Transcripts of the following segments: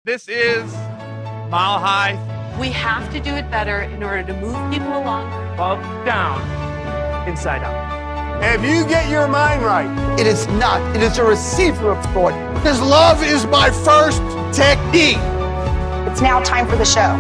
This is Mile High. We have to do it better in order to move people along. Up, down, inside out. If you get your mind right, it is not. It is a receiver of thought. because love is my first technique. It's now time for the show.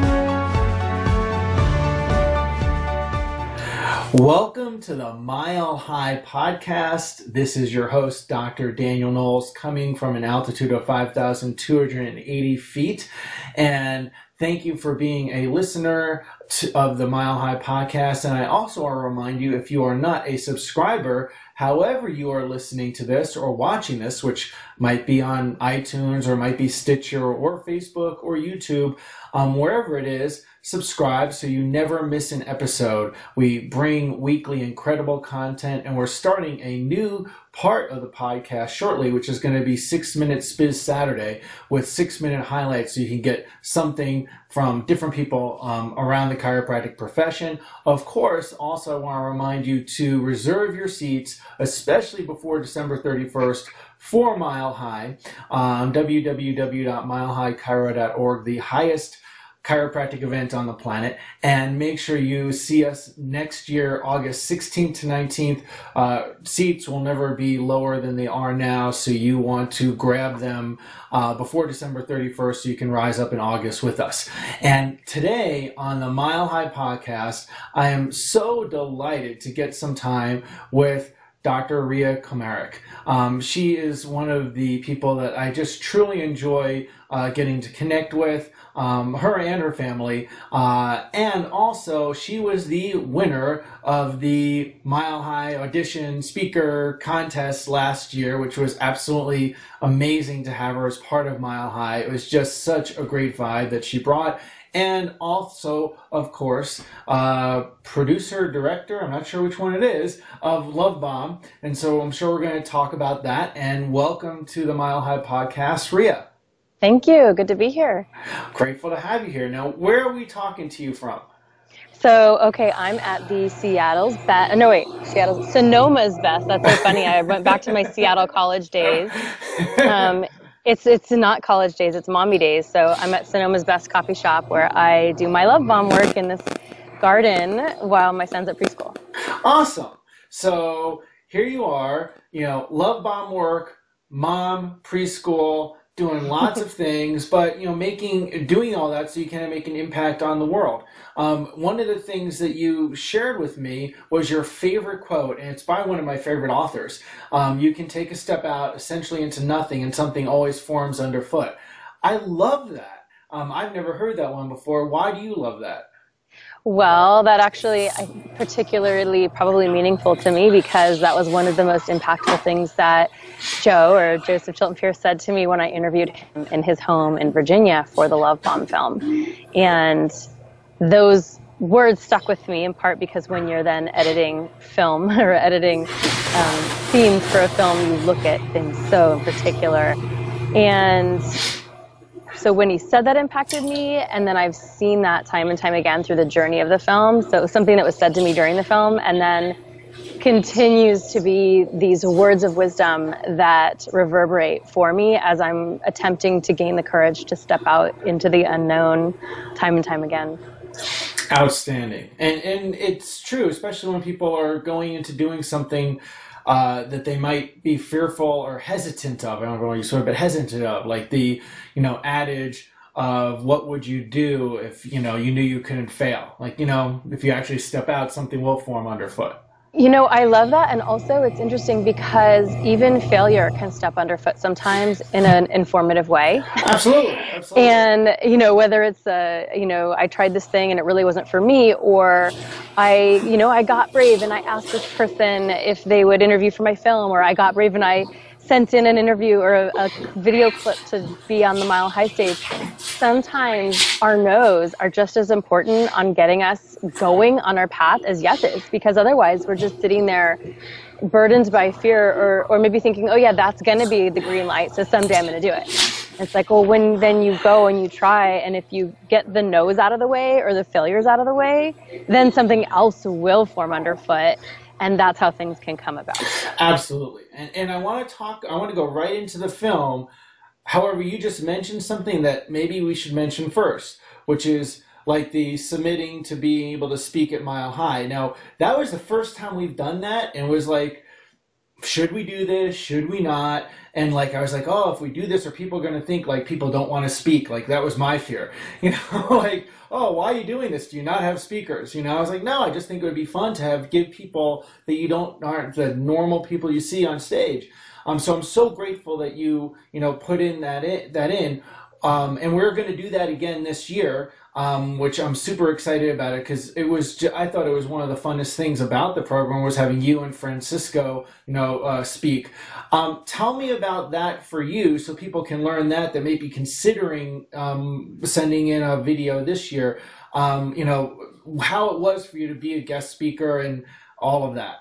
Welcome to the Mile High podcast. This is your host, Dr. Daniel Knowles, coming from an altitude of 5,280 feet. And thank you for being a listener of the Mile High podcast. And I also want to remind you, if you are not a subscriber, however you are listening to this or watching this, which might be on iTunes or might be Stitcher or Facebook or YouTube, wherever it is, subscribe so you never miss an episode. We bring weekly incredible content, and we're starting a new part of the podcast shortly, which is going to be 6-Minute Spiz Saturday with 6-minute highlights, so you can get something from different people around the chiropractic profession. Of course, also I want to remind you to reserve your seats, especially before December 31st, for Mile High on www.milehighchiro.org, the highest chiropractic event on the planet. And make sure you see us next year, August 16th to 19th. Seats will never be lower than they are now, so you want to grab them before December 31st so you can rise up in August with us. And today on the Mile High podcast, I am so delighted to get some time with Dr. Rhea Komarek. She is one of the people that I just truly enjoy getting to connect with, her and her family. And also, she was the winner of the Mile High audition speaker contest last year, which was absolutely amazing to have her as part of Mile High. It was just such a great vibe that she brought. And also, of course, producer, director, I'm not sure which one it is, of Love Bomb. And so I'm sure we're going to talk about that. And welcome to the Mile High podcast, Rhea. Thank you. Good to be here. Grateful to have you here. Now, where are we talking to you from? So, okay, I'm at the Sonoma's Best. That's so funny. I went back to my Seattle college days. It's not college days, it's mommy days. So I'm at Sonoma's Best coffee shop where I do my Love Bomb work in this garden while my son's at preschool. Awesome. So here you are, Love Bomb work, mom, preschool, doing lots of things, but doing all that so you can make an impact on the world. One of the things that you shared with me was your favorite quote, and it's by one of my favorite authors. You can take a step out essentially into nothing, and something always forms underfoot. I love that. I've never heard that one before. Why do you love that? Well, that actually particularly probably meaningful to me because that was one of the most impactful things that Joseph Chilton Pierce said to me when I interviewed him in his home in Virginia for the Love Bomb film. And those words stuck with me in part because when you're then editing film or editing scenes for a film, you look at things so in particular. And so when he said that impacted me, and then I've seen that time and time again through the journey of the film. So it was something that was said to me during the film and then continues to be these words of wisdom that reverberate for me as I'm attempting to gain the courage to step out into the unknown time and time again. Outstanding. And it's true, especially when people are going into doing something that they might be fearful or hesitant of. I don't know what you sort of, but hesitant of, like the, adage of what would you do if, you knew you couldn't fail? Like, if you actually step out, something will form underfoot. I love that. And also it's interesting because even failure can step underfoot sometimes in an informative way. Absolutely. And, whether it's, I tried this thing and it really wasn't for me, or I got brave and I asked this person if they would interview for my film, or I got brave and I sent in an interview or a video clip to be on the Mile High stage. Sometimes our no's are just as important on getting us going on our path as yeses, because otherwise we're just sitting there burdened by fear or maybe thinking, oh yeah, that's going to be the green light, so someday I'm going to do it. It's like, well, when then you go and you try, and if you get the no's out of the way or the failures out of the way, then something else will form underfoot. And that's how things can come about. Absolutely. And I want to go right into the film. However, you just mentioned something that maybe we should mention first, which is like the submitting to being able to speak at Mile High. Now, that was the first time we've done that, and it was like, should we do this? Should we not? And like, I was like, oh, if we do this, are people going to think like people don't want to speak? Like, that was my fear, you know, like, oh, why are you doing this? Do you not have speakers? You know, I was like, no, I just think it would be fun to give people that aren't the normal people you see on stage. So I'm so grateful that you put in that in. And we're going to do that again this year, which I'm super excited about it, because I thought it was one of the funnest things about the program was having you and Francisco, speak. Tell me about that for you, so people can learn that may be considering sending in a video this year. How it was for you to be a guest speaker and all of that.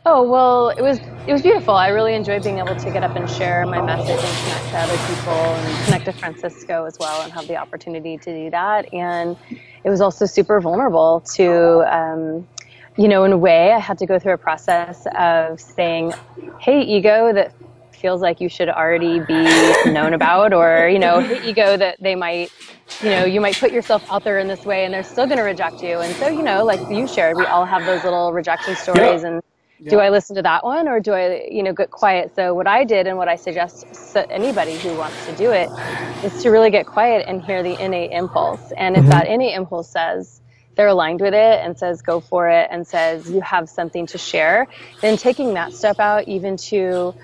Oh, well, it was beautiful. I really enjoyed being able to get up and share my message and connect to other people and connect to Francisco as well, and have the opportunity to do that. And it was also super vulnerable to, in a way, I had to go through a process of saying, hey, ego, that feels like you should already be known about, or, hey, ego, that they might, you might put yourself out there in this way and they're still going to reject you. And so, like you shared, we all have those little rejection stories. Yeah. And do I listen to that one, or do I, get quiet? So what I did, and what I suggest to anybody who wants to do it, is to really get quiet and hear the innate impulse. And if that innate impulse says they're aligned with it and says go for it and says you have something to share, then taking that step out even to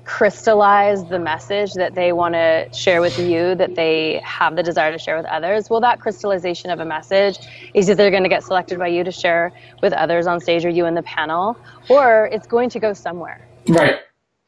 crystallize the message that they want to share with you, that they have the desire to share with others. Well, that crystallization of a message is either going to get selected by you to share with others on stage, or you in the panel, or it's going to go somewhere. Right.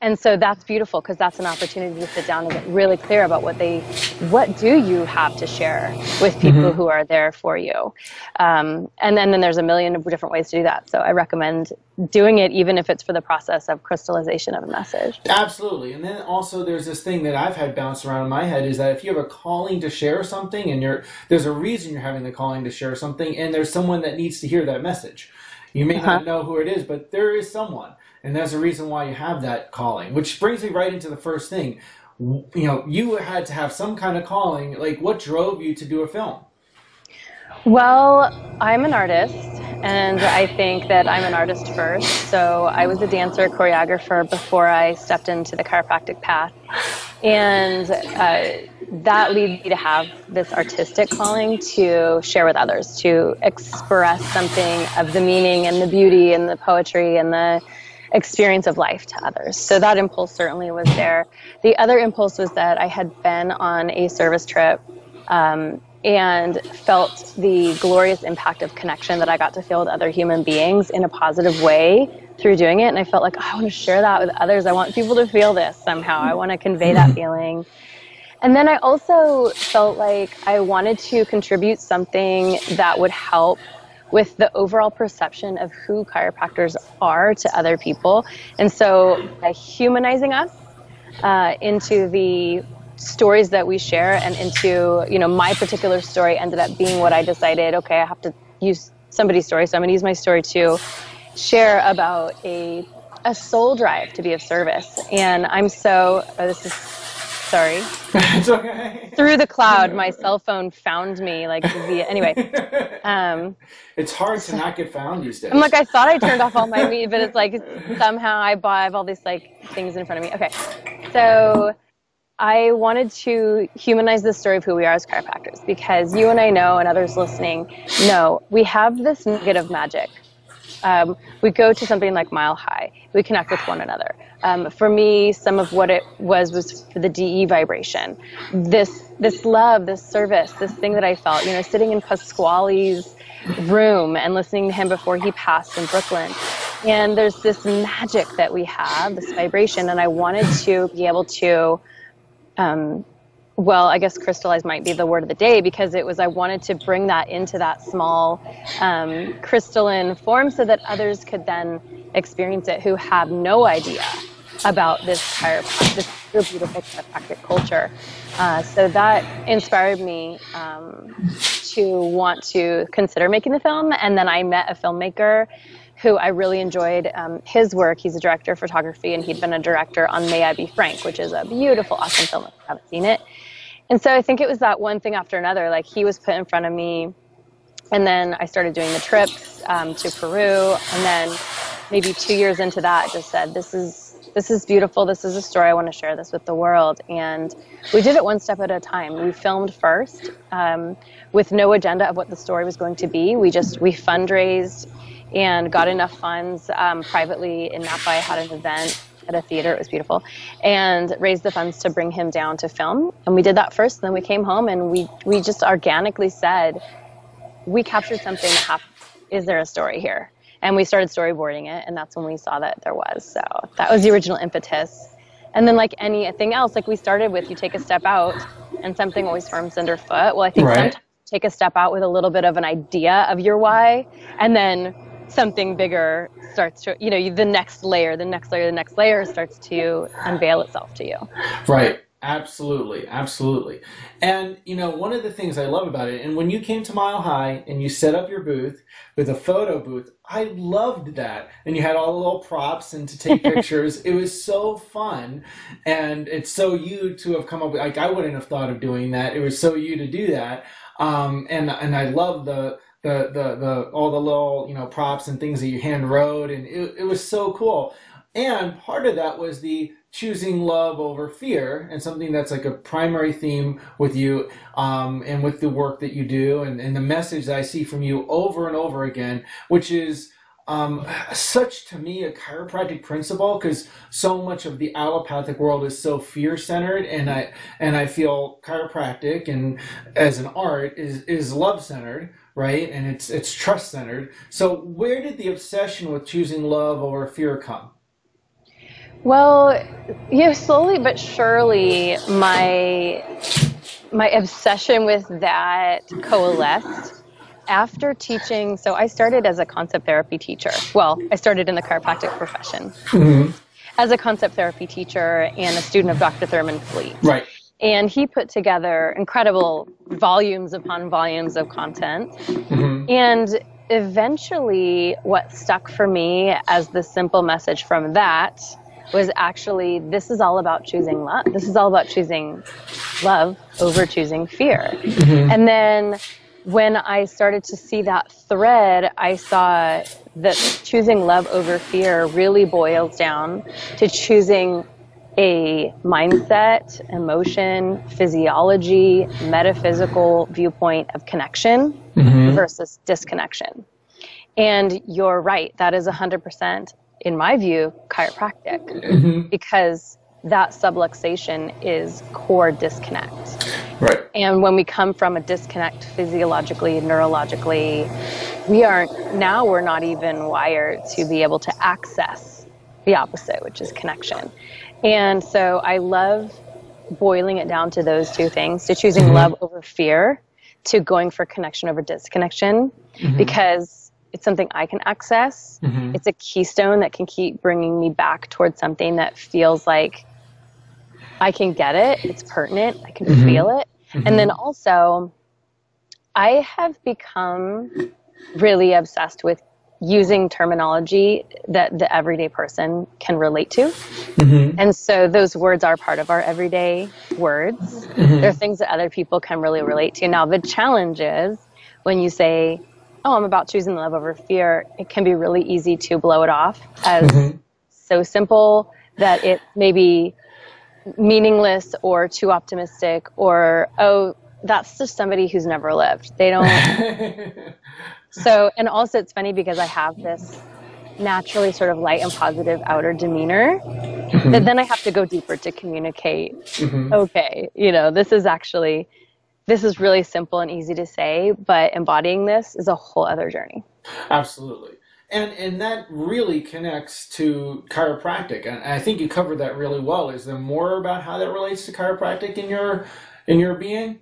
And so that's beautiful, because that's an opportunity to sit down and get really clear about what do you have to share with people who are there for you. And then there's a million different ways to do that. So I recommend doing it, even if it's for the process of crystallization of a message. Absolutely. And then also there's this thing that I've had bounce around in my head, is that if you have a calling to share something, and there's a reason you're having the calling to share something, and there's someone that needs to hear that message. You may not know who it is, but there is someone. And that's the reason why you have that calling, which brings me right into the first thing. You had to have some kind of calling. Like, what drove you to do a film? Well, I'm an artist, and I think that I'm an artist first. So I was a dancer, choreographer before I stepped into the chiropractic path. And that leads me to have this artistic calling to share with others, to express something of the meaning and the beauty and the poetry and the experience of life to others. So that impulse certainly was there. The other impulse was that I had been on a service trip and felt the glorious impact of connection that I got to feel with other human beings in a positive way through doing it. And I felt like, I want to share that with others. I want people to feel this somehow. I want to convey that feeling. And then I also felt like I wanted to contribute something that would help with the overall perception of who chiropractors are to other people. And so by humanizing us into the stories that we share, and into, my particular story ended up being what I decided, okay, I have to use somebody's story. So I'm going to use my story to share about a soul drive to be of service. And I'm sorry. It's okay. Through the cloud, my cell phone found me, anyway. It's hard to not get found these days. I'm like, I thought I turned off all my meat, but it's like somehow I have all these things in front of me. Okay. So I wanted to humanize the story of who we are as chiropractors, because you and I know, and others listening know, we have this nugget of magic. We go to something like Mile High. We connect with one another. For me, some of what it was for the DE vibration. This love, this service, this thing that I felt, sitting in Pasquale's room and listening to him before he passed in Brooklyn. And there's this magic that we have, this vibration, and I wanted to be able to, I guess crystallize might be the word of the day, because I wanted to bring that into that small crystalline form, so that others could then experience it who have no idea about this beautiful chiropractic culture. So that inspired me to want to consider making the film. And then I met a filmmaker who I really enjoyed his work. He's a director of photography, and he'd been a director on May I Be Frank, which is a beautiful, awesome film if you haven't seen it. And so I think it was that one thing after another. Like, he was put in front of me, and then I started doing the trips to Peru, and then maybe 2 years into that, just said, this is beautiful. This is a story. I want to share this with the world. And we did it one step at a time. We filmed first with no agenda of what the story was going to be. We fundraised and got enough funds privately in Napa. I had an event at a theater. It was beautiful. And raised the funds to bring him down to film. And we did that first. And then we came home and we just organically said, we captured something that happened. Is there a story here? And we started storyboarding it, and that's when we saw that there was. So that was the original impetus. And then like anything else, like we started with, you take a step out and something always forms underfoot. Well, I think sometimes you take a step out with a little bit of an idea of your why, and then something bigger starts to, the next layer starts to unveil itself to you. Right. Absolutely. Absolutely. And, one of the things I love about it, and when you came to Mile High and you set up your booth with a photo booth, I loved that. And you had all the little props and to take pictures. It was so fun. And it's so you to have come up with, like, I wouldn't have thought of doing that. It was so you to do that. And I love the all the little, props and things that you hand wrote. And it was so cool. And part of that was the choosing love over fear, and something that's like a primary theme with you and with the work that you do, and the message that I see from you over and over again, which is such, to me, a chiropractic principle, because so much of the allopathic world is so fear-centered, and I feel chiropractic and as an art is love-centered, right? And it's trust-centered. So where did the obsession with choosing love over fear come? Well, slowly but surely, my obsession with that coalesced after teaching. So I started as a concept therapy teacher. Well, I started in the chiropractic profession as a concept therapy teacher and a student of Dr. Thurman Fleet. Right. And he put together incredible volumes upon volumes of content. And eventually, what stuck for me as the simple message from that was actually, this is all about choosing love. This is all about choosing love over choosing fear. And then when I started to see that thread, I saw that choosing love over fear really boils down to choosing a mindset, emotion, physiology, metaphysical viewpoint of connection versus disconnection. And you're right, that is 100%, in my view, chiropractic, because that subluxation is core disconnect. Right. And when we come from a disconnect physiologically, neurologically, we're not even wired to be able to access the opposite, which is connection. And so I love boiling it down to those two things, to choosing love over fear, to going for connection over disconnection, because it's something I can access. It's a keystone that can keep bringing me back towards something that feels like I can get it. It's pertinent. I can feel it. And then also, I have become really obsessed with using terminology that the everyday person can relate to. And so those words are part of our everyday words. They're things that other people can really relate to. Now, the challenge is when you say, oh, I'm about choosing love over fear, it can be really easy to blow it off as so simple that it may be meaningless or too optimistic, or, oh, that's just somebody who's never lived. They don't. So, and also it's funny because I have this naturally sort of light and positive outer demeanor that then I have to go deeper to communicate, okay, this is really simple and easy to say, but embodying this is a whole other journey. Absolutely. And that really connects to chiropractic. And I think you covered that really well. Is there more about how that relates to chiropractic in your being?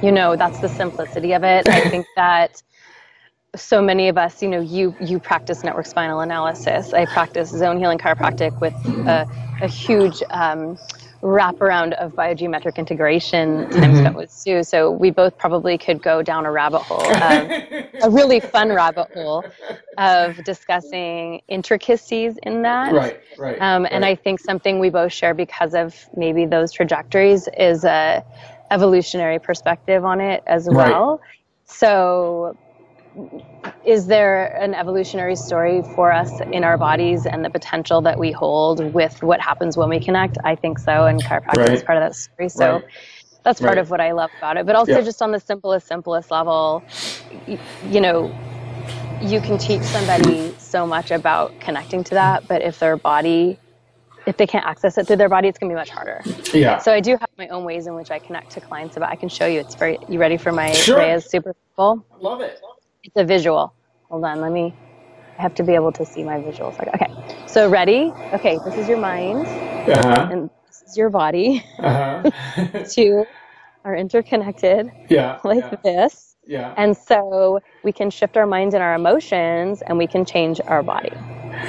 That's the simplicity of it. I think that so many of us, you practice network spinal analysis. I practice zone healing chiropractic with a huge wraparound of biogeometric integration time spent with Sue. So we both probably could go down a rabbit hole, a really fun rabbit hole of discussing intricacies in that. Right. And I think something we both share because of maybe those trajectories is a evolutionary perspective on it as well. So is there an evolutionary story for us in our bodies and the potential that we hold with what happens when we connect? I think so, and chiropractic is part of that story. So that's part of what I love about it. But also just on the simplest level, you know, you can teach somebody so much about connecting to that, but if they can't access it through their body, it's going to be much harder. Yeah. So I do have my own ways in which I connect to clients, but I can show you. You ready for my Rhea's super simple? Love it. It's a visual. Hold on, I have to be able to see my visuals. Okay, so ready? Okay, this is your mind, and this is your body. Two are interconnected, like this. Yeah. And so we can shift our minds and our emotions, and we can change our body.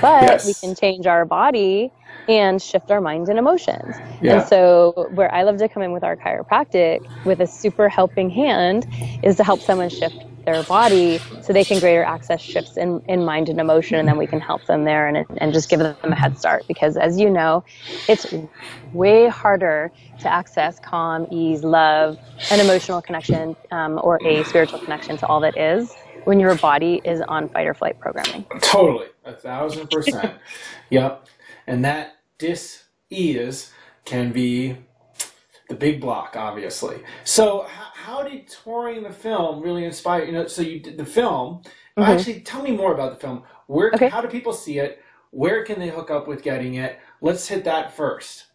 But we can change our body and shift our minds and emotions. Yeah. And so where I love to come in with our chiropractic with a super helping hand is to help someone shift their body so they can greater access shifts in mind and emotion, and then we can help them there and just give them a head start. Because as you know, it's way harder to access calm, ease, love, an emotional connection, or a spiritual connection to all that is when your body is on fight or flight programming. Totally, 1,000%. Yep. And that dis-ease can be the big block, obviously. So how did touring the film really inspire you? So you did the film. Actually, tell me more about the film. How do people see it? Where can they hook up with getting it? Let's hit that first.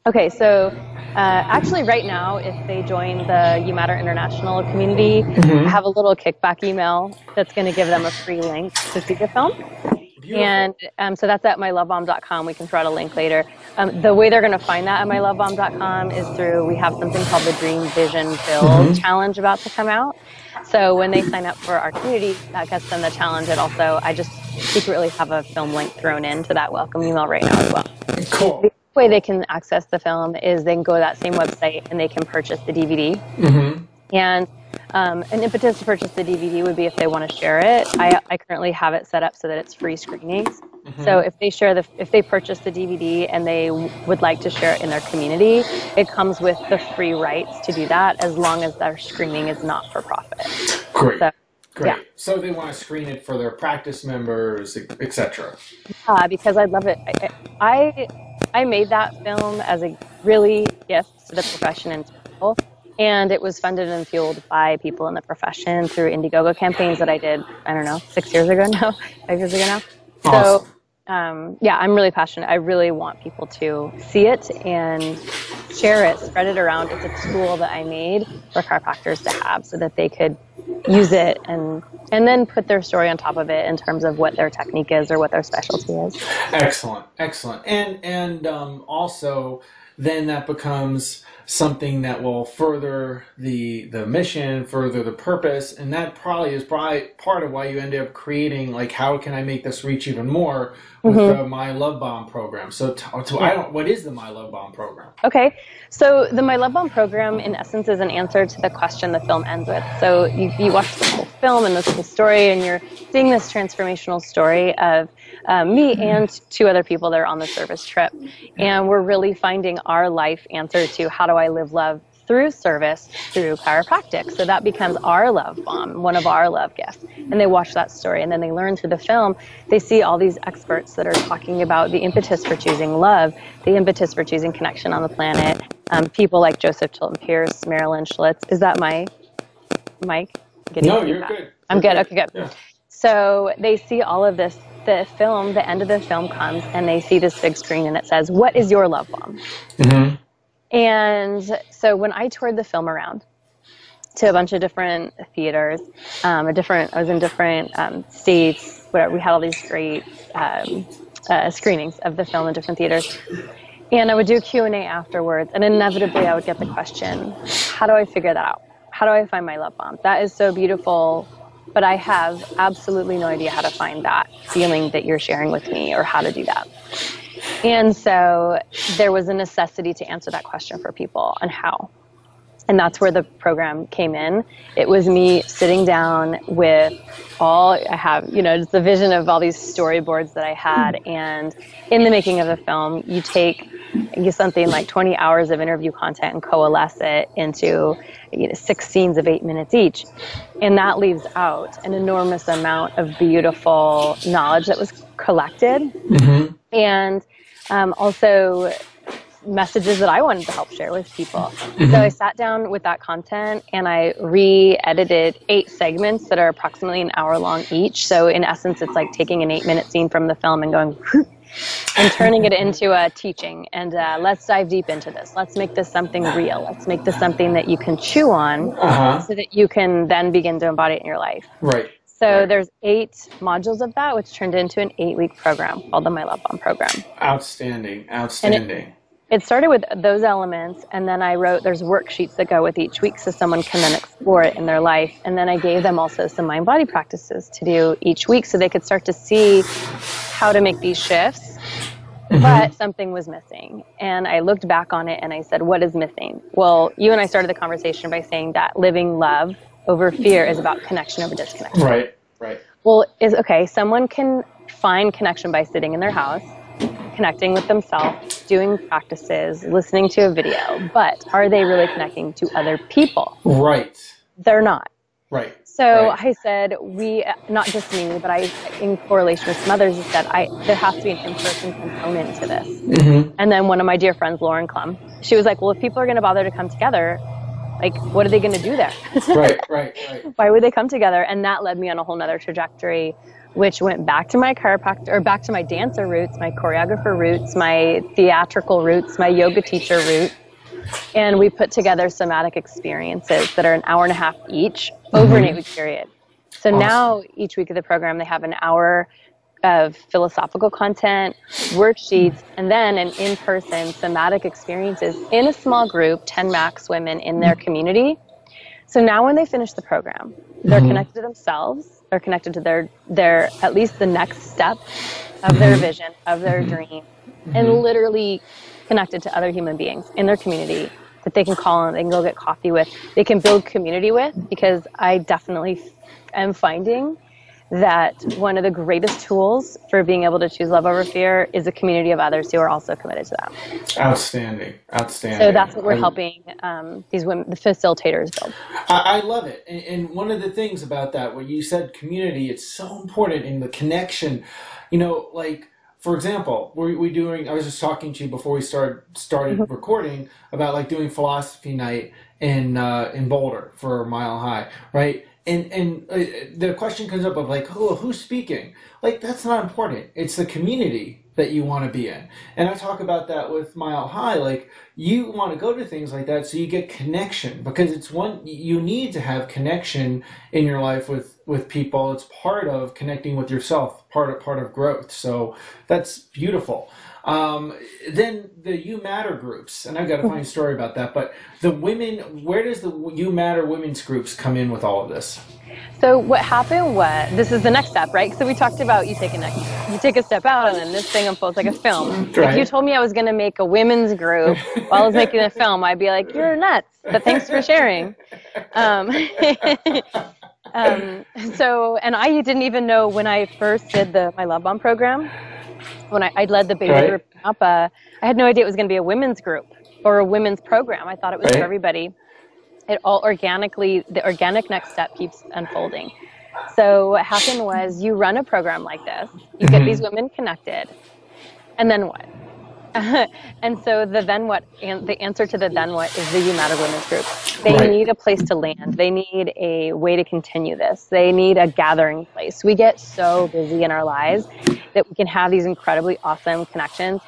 Okay, so actually right now, if they join the You Matter International community, I have a little kickback email that's going to give them a free link to see the film. Beautiful. And so that's at mylovebomb.com. We can throw out a link later. The way they're going to find that at mylovebomb.com is we have something called the Dream Vision Build Challenge about to come out. So when they sign up for our community, that gets them the challenge. And also, I just secretly have a film link thrown into that welcome email right now as well. Cool. The way they can access the film is they can go to that same website and they can purchase the DVD. And an impetus to purchase the DVD would be if they want to share it. I currently have it set up so that it's free screenings. So if they purchase the DVD and they would like to share it in their community, it comes with the free rights to do that as long as their screening is not for profit. Great. So they want to screen it for their practice members, etc. Yeah, because I love it. I made that film as a really gift to the profession and people. And it was funded and fueled by people in the profession through Indiegogo campaigns that I did, 5 years ago now. Awesome. So, I'm really passionate. I really want people to see it and share it, spread it around. It's a tool that I made for chiropractors to have so that they could use it and then put their story on top of it in terms of what their technique is or what their specialty is. Excellent. And also then that becomes something that will further the mission, further the purpose, and that probably is part of why you end up creating, like, how can I make this reach even more with the My Love Bomb program. So what is the My Love Bomb program? Okay, so the My Love Bomb program, in essence, is an answer to the question the film ends with. So you watch the whole film and this whole story, and you're seeing this transformational story of me and 2 other people that are on the service trip, and we're really finding our life answer to how do I live love through service, through chiropractic. So that becomes our love bomb, one of our love gifts. And they watch that story, and then they learn through the film. They see all these experts that are talking about the impetus for choosing love, the impetus for choosing connection on the planet. People like Joseph Chilton Pierce, Marilyn Schlitz. Is that my mic? No, you're good. I'm good. Okay, good. Yeah. So they see all of this. The end of the film comes, and they see this big screen, and it says, "What is your love bomb?" And so when I toured the film around to a bunch of different theaters, I was in different states, where we had all these great screenings of the film in different theaters. And I would do a Q&A afterwards, and inevitably I would get the question, how do I figure that out? How do I find my love bomb? That is so beautiful, but I have absolutely no idea how to find that feeling that you're sharing with me or how to do that. And so there was a necessity to answer that question for people on how. And that's where the program came in. It was me sitting down with I have, just the vision of all these storyboards that I had. And in the making of the film, you take something like 20 hours of interview content and coalesce it into 6 scenes of 8 minutes each. And that leaves out an enormous amount of beautiful knowledge that was collected. Mm-hmm. And also messages that I wanted to help share with people. Mm-hmm. So I sat down with that content and I re-edited 8 segments that are approximately an hour long each. So in essence, it's like taking an 8-minute scene from the film and going and turning it into a teaching. And let's dive deep into this. Let's make this something real. Let's make this something that you can chew on so that you can then begin to embody it in your life. Right. So there's 8 modules of that, which turned into an 8-week program called the My Love Bomb program. Outstanding. It started with those elements, and then I wrote, there's worksheets that go with each week so someone can then explore it in their life. And then I gave them also some mind-body practices to do each week so they could start to see how to make these shifts. Mm-hmm. But something was missing. And I looked back on it and I said, what is missing? Well, you and I started the conversation by saying that living love over fear is about connection over disconnection. Right. Well, someone can find connection by sitting in their house, connecting with themselves, doing practices, listening to a video, but are they really connecting to other people? Right. They're not. Right. So I said, not just me, but in correlation with some others, said there has to be an in-person component to this. Mm-hmm. And then one of my dear friends, Lauren Klum, she was like, well, if people are going to bother to come together, like, what are they going to do there? Right. Why would they come together? And that led me on a whole nother trajectory, which went back to my chiropractor, or back to my dancer roots, my choreographer roots, my theatrical roots, my yoga teacher route. And we put together somatic experiences that are an hour and a half each over an 8-week period. So now each week of the program, they have an hour of philosophical content, worksheets, and then an in-person somatic experiences in a small group, 10 max women in their community. So now when they finish the program, they're connected to themselves, they're connected to their at least the next step of their vision, of their dream, and literally connected to other human beings in their community that they can call on, they can go get coffee with, they can build community with, because I definitely am finding that one of the greatest tools for being able to choose love over fear is a community of others who are also committed to that. Outstanding. So that's what we're helping these women, the facilitators, build. I love it. And one of the things about that, when you said community, it's so important in the connection. Like, for example, I was just talking to you before we started recording about like doing philosophy night in Boulder for Mile High, right? And the question comes up of like, who's speaking? Like, that's not important. It's the community that you want to be in. And I talk about that with Mile High. Like, you want to go to things like that so you get connection, because you need to have connection in your life with people. It's part of connecting with yourself, part of growth. So that's beautiful. Then the You Matter groups, and I've got a funny story about that, but the women, where does the You Matter women's groups come in with all of this? So what happened was, this is the next step, right? So we talked about you take a step out and then this thing unfolds like a film. Right. If you told me I was going to make a women's group while I was making the film, I'd be like, you're nuts, but thanks for sharing. So, and I didn't even know when I first did My Love Bomb program, when I led the baby group up, I had no idea it was going to be a women's group or a women's program. I thought it was for everybody. It all the organic next step keeps unfolding. So what happened was, you run a program like this, you get these women connected, and then what? And so the answer to the then what is the You Matter Women's Group. They need a place to land. They need a way to continue this. They need a gathering place. We get so busy in our lives that we can have these incredibly awesome connections.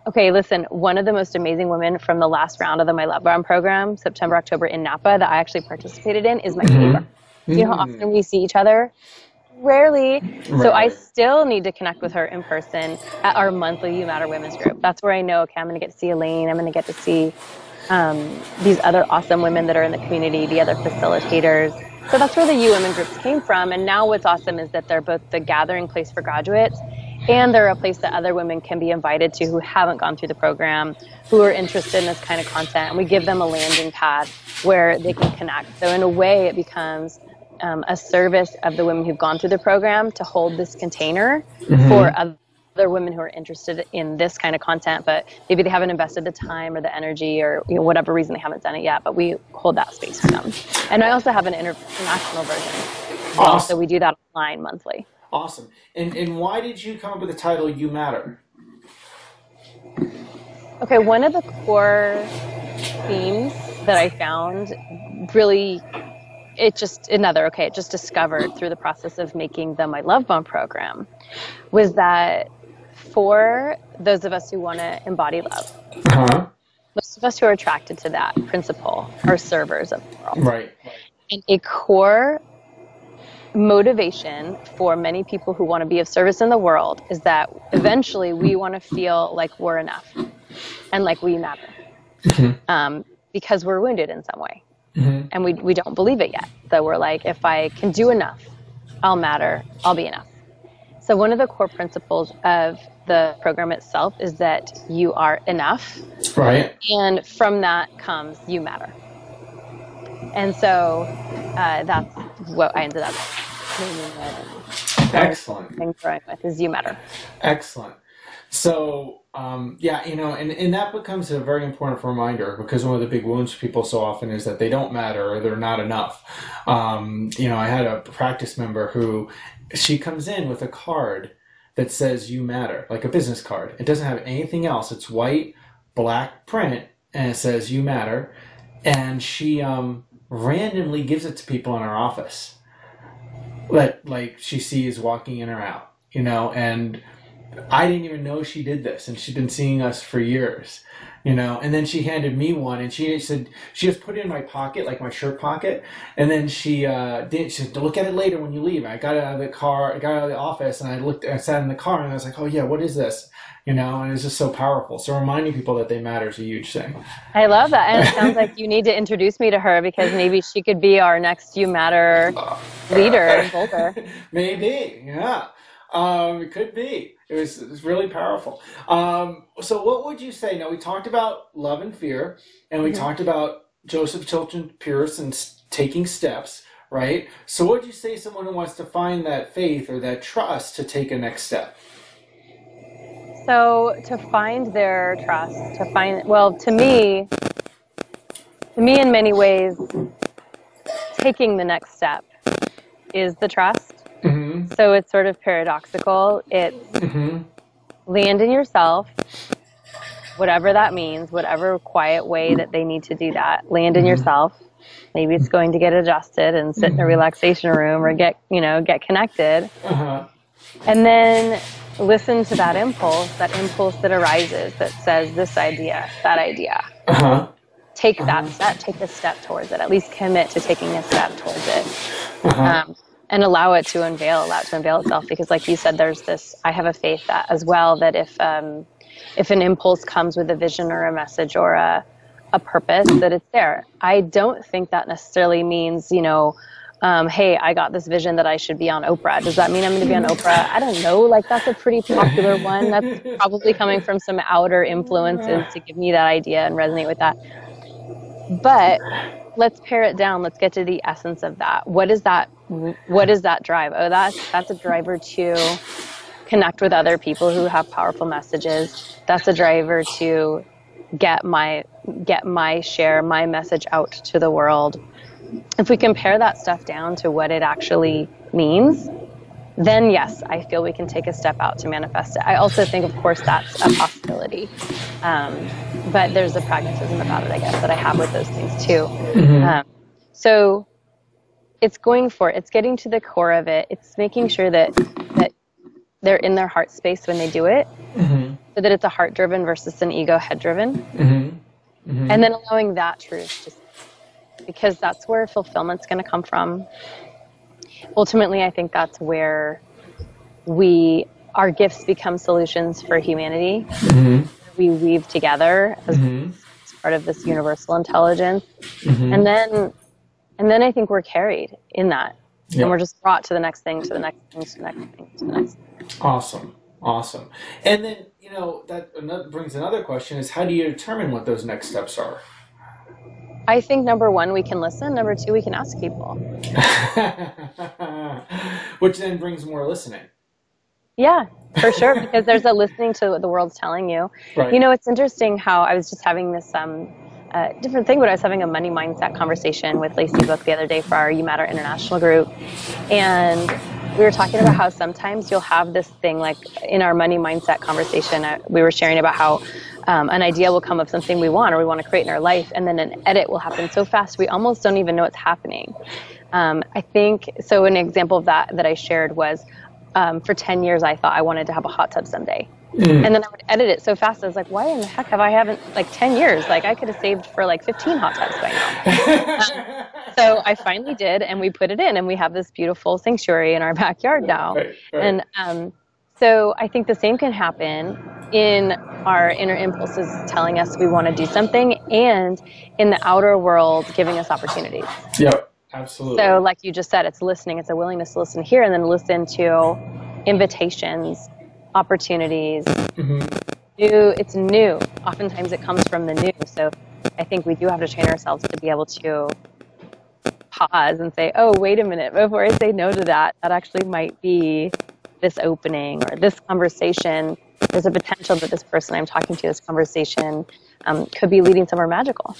Okay, listen, one of the most amazing women from the last round of the My Love Bomb program, September, October in Napa, that I actually participated in, is my neighbor. You know how often we see each other? Rarely. So I still need to connect with her in person at our monthly You Matter Women's Group. That's where I know, okay, I'm going to get to see Elaine. I'm going to get to see these other awesome women that are in the community, the other facilitators. So that's where the You Women groups came from. And now what's awesome is that they're both the gathering place for graduates And they're a place that other women can be invited to who haven't gone through the program, who are interested in this kind of content. And we give them a landing pad where they can connect. So in a way, it becomes a service of the women who've gone through the program to hold this container for other women who are interested in this kind of content, but maybe they haven't invested the time or the energy or whatever reason they haven't done it yet, but we hold that space for them. And I also have an international version. Awesome. So we do that online monthly. Awesome. And why did you come up with the title You Matter? Okay, one of the core themes that I found really, it just discovered through the process of making the My Love Bone program was that for those of us who want to embody love, most of us who are attracted to that principle are servers of the world. Right. And a core motivation for many people who want to be of service in the world is that eventually we want to feel like we're enough and like we matter because we're wounded in some way. And we don't believe it yet. So we're like, if I can do enough, I'll matter, I'll be enough. So one of the core principles of the program itself is that you are enough. Right. And from that comes you matter. And so that's what I ended up Excellent. Thing growing with is you matter. Excellent. So, and that becomes a very important reminder because one of the big wounds for people so often is that they don't matter or they're not enough. I had a practice member who, she comes in with a card that says you matter, like a business card. It doesn't have anything else. It's white, black print, and it says you matter. And she randomly gives it to people in her office that like she sees walking in or out, and I didn't even know she did this, and she'd been seeing us for years, and then she handed me one, and she said, she just put it in my pocket, like my shirt pocket, and then she said, look at it later when you leave. I got out of the car, I got out of the office, and I sat in the car, and I was like, oh yeah, what is this? And it's just so powerful. So reminding people that they matter is a huge thing. I love that. And it sounds like you need to introduce me to her because maybe she could be our next You Matter leader in Boulder. Maybe, yeah. It could be. It was really powerful. So what would you say? Now, we talked about love and fear, and we talked about Joseph Chilton Pierce and taking steps, right? So what would you say to someone who wants to find that faith or that trust to take a next step? So to find their trust, to me in many ways, taking the next step is the trust. So it's sort of paradoxical. It's land in yourself, whatever that means, whatever quiet way that they need to do that. Land in yourself. Maybe it's going to get adjusted and sit in a relaxation room or get connected. And then listen to that impulse that arises that says this idea, that idea. Take that step, take a step towards it, at least commit to taking a step towards it. And allow it to unveil itself. Because like you said, I have a faith that as well, that if an impulse comes with a vision or a message or a purpose, that it's there. I don't think that necessarily means, hey, I got this vision that I should be on Oprah. Does that mean I'm going to be on Oprah? I don't know. Like, that's a pretty popular one. That's probably coming from some outer influences to give me that idea and resonate with that. But let's pare it down. Let's get to the essence of that. What is that drive? Oh, that's a driver to connect with other people who have powerful messages. That's a driver to get my message out to the world. If we compare that stuff down to what it actually means, then yes, I feel we can take a step out to manifest it. I also think, of course, that's a possibility. But there's a pragmatism about it, I guess, that I have with those things too. So it's getting to the core of it. It's making sure that they're in their heart space when they do it, so that it's a heart-driven versus an ego head-driven. And then allowing that truth, because that's where fulfillment's going to come from. Ultimately, I think that's where our gifts become solutions for humanity. We weave together as part of this universal intelligence. And then I think we're carried in that. And we're just brought to the next thing, to the next thing, to the next thing, to the next thing. Awesome. Awesome. And then, that brings another question is, how do you determine what those next steps are? I think number one, we can listen. Number two, we can ask people. Which then brings more listening. Yeah, for sure, because there's a listening to what the world's telling you. Right. It's interesting how I was just having this different thing, but I was having a money mindset conversation with Lacey Book the other day for our You Matter International group. And we were talking about how sometimes you'll have this thing, like in our money mindset conversation, we were sharing about how an idea will come of something we want or we want to create in our life, and then an edit will happen so fast we almost don't even know what's happening. I think, so an example of that I shared was, for 10 years I thought I wanted to have a hot tub someday. And then I would edit it so fast, I was like, why in the heck haven't, 10 years? Like, I could have saved for 15 hot tubs by now. So I finally did, and we put it in, and we have this beautiful sanctuary in our backyard now. Right. And so I think the same can happen in our inner impulses telling us we want to do something, and in the outer world giving us opportunities. Yep, absolutely. So like you just said, it's listening. It's a willingness to listen here and then listen to invitations, opportunities. It's new. Oftentimes it comes from the new. So I think we do have to train ourselves to be able to pause and say, oh, wait a minute, before I say no to that, that actually might be this opening or this conversation. There's a potential that this person I'm talking to, this conversation, could be leading somewhere magical.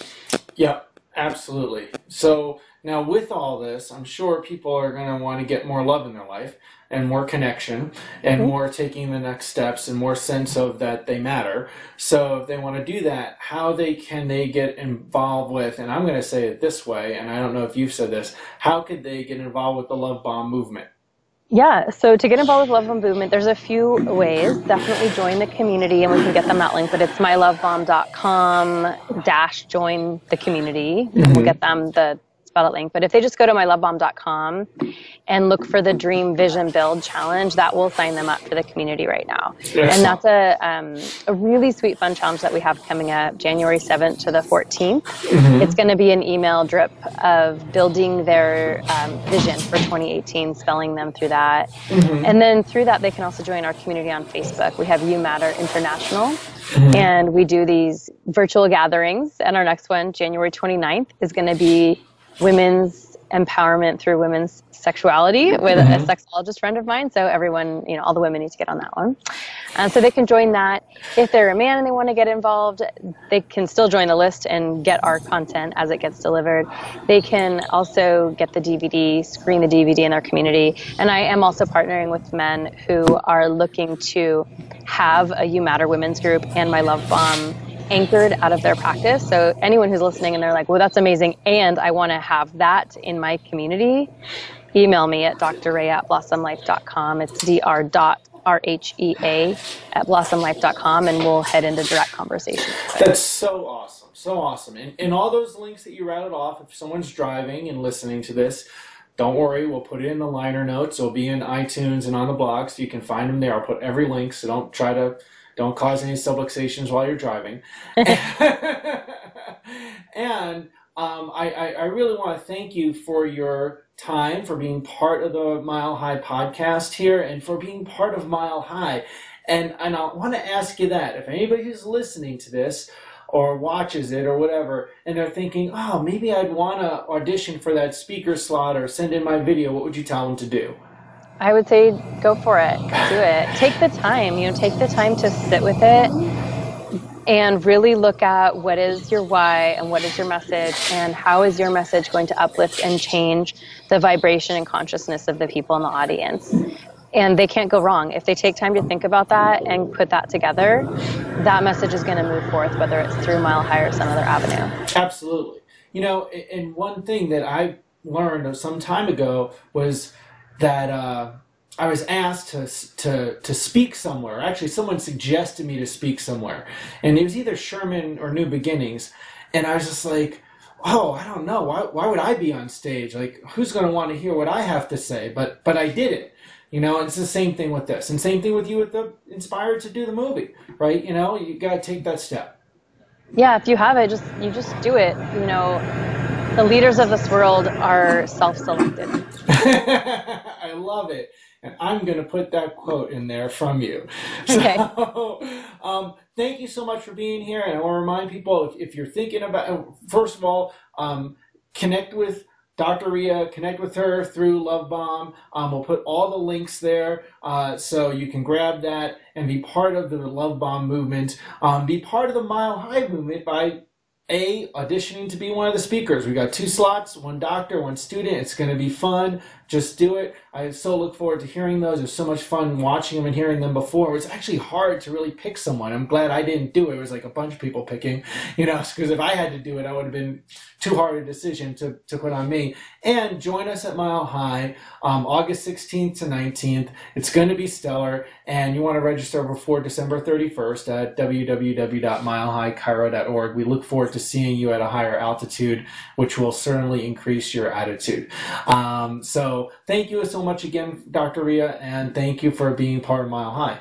Yep, absolutely. So now with all this, I'm sure people are going to want to get more love in their life and more connection and more taking the next steps and more sense of that they matter. So if they want to do that, how can they get involved with, and I'm going to say it this way, and I don't know if you've said this, how could they get involved with the Love Bomb movement? Yeah, so to get involved with Love Bomb Movement, there's a few ways. Definitely join the community, and we can get them that link, but it's mylovebomb.com/join the community. We'll get them the spell it link. But if they just go to mylovebomb.com and look for the Dream Vision Build Challenge, that will sign them up for the community right now. Excellent. And that's a really sweet, fun challenge that we have coming up January 7th to the 14th. It's going to be an email drip of building their vision for 2018, spelling them through that. And then through that, they can also join our community on Facebook. We have You Matter International. And we do these virtual gatherings. And our next one, January 29th, is going to be women's empowerment through women's sexuality with a sexologist friend of mine. So everyone, all the women need to get on that one. So they can join that. If they're a man and they want to get involved, they can still join the list and get our content as it gets delivered. They can also get the DVD, screen the DVD in their community. And I am also partnering with men who are looking to have a You Matter women's group and my Love Bomb anchored out of their practice. So anyone who's listening and they're like, well, that's amazing, and I want to have that in my community, email me at drrhea@blossomlife.com. It's dr.rhea@blossomlife.com, and we'll head into direct conversation. That's so awesome. So awesome. And all those links that you rattled off, if someone's driving and listening to this, don't worry, we'll put it in the liner notes. It'll be in iTunes and on the blog, so you can find them there. I'll put every link, so don't cause any subluxations while you're driving. And I really want to thank you for your time, for being part of the Mile High podcast here, and for being part of Mile High. And I want to ask you that. If anybody who's listening to this or watches it or whatever, and they're thinking, oh, maybe I'd want to audition for that speaker slot or send in my video, what would you tell them to do? I would say go for it. Do it. Take the time. Take the time to sit with it and really look at what is your why and what is your message and how is your message going to uplift and change the vibration and consciousness of the people in the audience. And they can't go wrong. If they take time to think about that and put that together, that message is going to move forth, whether it's through Mile High or some other avenue. Absolutely. And one thing that I learned some time ago was that I was asked to speak somewhere. Actually, someone suggested me to speak somewhere. And it was either Sherman or New Beginnings. And I was just like, oh, I don't know. Why would I be on stage? Like, who's going to want to hear what I have to say? But I did it. It's the same thing with this. And same thing with you with the Inspired to do the movie, right? You got to take that step. Yeah, if you have it, you just do it. The leaders of this world are self-selected. I love it. and I'm going to put that quote in there from you. Okay. So, thank you so much for being here. And I want to remind people, if you're thinking about, first of all, connect with Dr. Rhea, connect with her through Love Bomb. We'll put all the links there so you can grab that and be part of the Love Bomb movement. Be part of the Mile High movement by auditioning to be one of the speakers. We got 2 slots, 1 doctor, 1 student. It's going to be fun. Just do it. I so look forward to hearing those. It was so much fun watching them and hearing them before. It's actually hard to really pick someone. I'm glad I didn't do it. It was like a bunch of people picking, because if I had to do it, I would have been too hard a decision to put on me. And join us at Mile High, August 16th to 19th. It's going to be stellar, and you want to register before December 31st at www.milehighchiro.org. We look forward to seeing you at a higher altitude, which will certainly increase your attitude. So thank you so much again, Dr. Rhea, and thank you for being part of Mile High.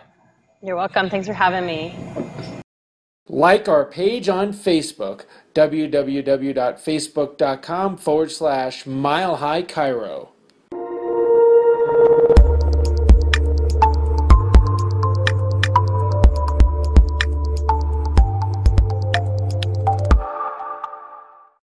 You're welcome. Thanks for having me. Like our page on Facebook, www.facebook.com/Mile High Chiro.